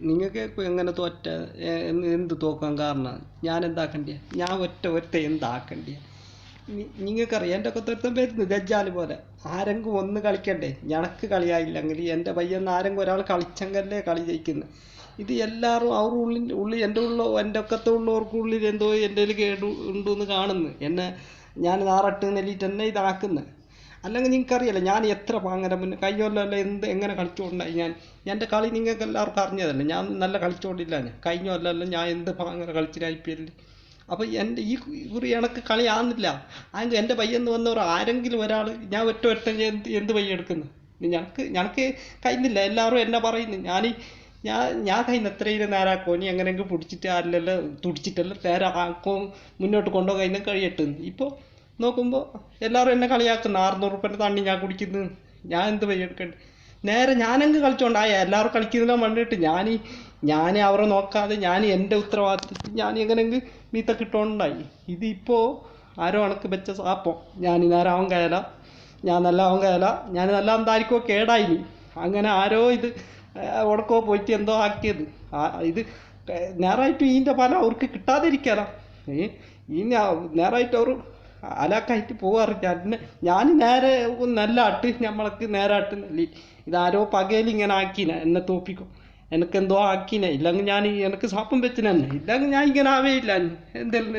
നിങ്ങൾക്ക് എങ്ങനെ തോറ്റ എന്ത് തോക്കാൻ കാരണം ഞാൻ എന്താക്കണ്ടിയ ഞാൻ ഒറ്റ എന്താക്കണ്ടിയ നിങ്ങൾക്കറിയാം എൻ്റെ ഒക്കെ ഒരുത്തൻ വരുന്നു ദജ്ജാല് പോലെ ആരെങ്കിലും ഒന്ന് കളിക്കണ്ടേ ഞണക്ക് കളിയായില്ലെങ്കിൽ എൻ്റെ പയ്യെന്ന് ആരെങ്കിലും ഒരാൾ കളിച്ചെങ്കല്ലേ കളി ജയിക്കുന്നത്. ഇത് എല്ലാവരും അവരുടെ ഉള്ളിൽ എൻ്റെ ഒക്കത്തെ ഉള്ളവർക്കുള്ളിൽ എന്തോ എൻ്റെ കേട് ഉണ്ടെന്ന് കാണുന്നു എന്നെ. ഞാൻ നാറട്ട് നെല്ലിട്ട് എന്നെ ഇതാക്കുന്നത്. അല്ലെങ്കിൽ നിങ്ങൾക്കറിയാലോ ഞാൻ എത്ര പാങ്ങനെ മുന്നേ കഴിഞ്ഞ എങ്ങനെ കളിച്ചുകൊണ്ടായി ഞാൻ. എൻ്റെ കളി നിങ്ങൾക്ക് എല്ലാവർക്കും അറിഞ്ഞതല്ലേ, ഞാൻ നല്ല കളിച്ചുകൊണ്ടില്ല. കഴിഞ്ഞ കൊല്ലമല്ല ഞാൻ എന്ത് പാങ്ങനെ കളിച്ചിട്ട് IPL. അപ്പോൾ എൻ്റെ ഈ കുറി കണക്ക് കളി ആകുന്നില്ല. അതിന് എൻ്റെ പയ്യെന്ന് വന്നവർ ആരെങ്കിലും ഒരാൾ ഞാൻ ഒറ്റ എന്ത് പയ്യ എടുക്കുന്നു. ഞങ്ങൾക്ക് കഴിയുന്നില്ല. എല്ലാവരും എന്നെ പറയുന്നു ഞാൻ കഴിയുന്ന എത്രയും നേരാക്കോ നീ എങ്ങനെയെങ്കിലും പിടിച്ചിട്ട് ആരിലെല്ലാം തുടിച്ചിട്ടെല്ലാം നേരാക്കോ മുന്നോട്ട് കൊണ്ടുപോകാൻ കഴിയുന്ന കഴിയട്ടെന്ന്. ഇപ്പോൾ നോക്കുമ്പോൾ എല്ലാവരും എന്നെ കളിയാക്കുന്നു. 600 റുപ്യൻ്റെ തണ്ണി ഞാൻ കുടിക്കുന്നു. ഞാൻ എന്ത് പയ്യ എടുക്കണ്ടേ. നേരെ ഞാനങ്ങ് കളിച്ചോണ്ടായ എല്ലാവരും കളിക്കുന്നതിനെ മണ്ടിട്ട് ഞാൻ അവരെ നോക്കാതെ ഞാൻ എൻ്റെ ഉത്തരവാദിത്തത്തിൽ ഞാൻ എങ്ങനെയെങ്കിൽ മീത്ത കിട്ടോണ്ടായി. ഇതിപ്പോൾ ആരോ കണക്ക് വെച്ച സാപ്പോ ഞാൻ നേരാവാൻ കഴിയല, ഞാൻ നല്ലവാൻ കഴിയല, ഞാൻ നല്ല എന്തായിരിക്കോ കേടായിനി. അങ്ങനെ ആരോ ഇത് ഉടക്കോ പോയിട്ട് എന്തോ ആക്കിയത്. ഇത് നേരായിട്ട് ഇതിൻ്റെ ഫലം അവർക്ക് കിട്ടാതിരിക്കാലോ. ഈ നേരായിട്ട് അവർ അലാക്കായിട്ട് പോകാറില്ല. ഞാൻ നേരെ നല്ല ആട്ട് നമ്മൾക്ക് നേരാട്ട് നെല്ലി. ഇതാരോ പകയിൽ ഇങ്ങനെ ആക്കിന എന്നെ തോപ്പിക്കും, എനിക്കെന്തോ ആക്കിനെ. ഇല്ലെങ്കിൽ ഞാൻ എനിക്ക് സാപ്പം വെച്ചിനെ, ഇല്ലെങ്കിൽ ഞാൻ ഇങ്ങനെ ആവേയില്ല എന്തെല്ലാം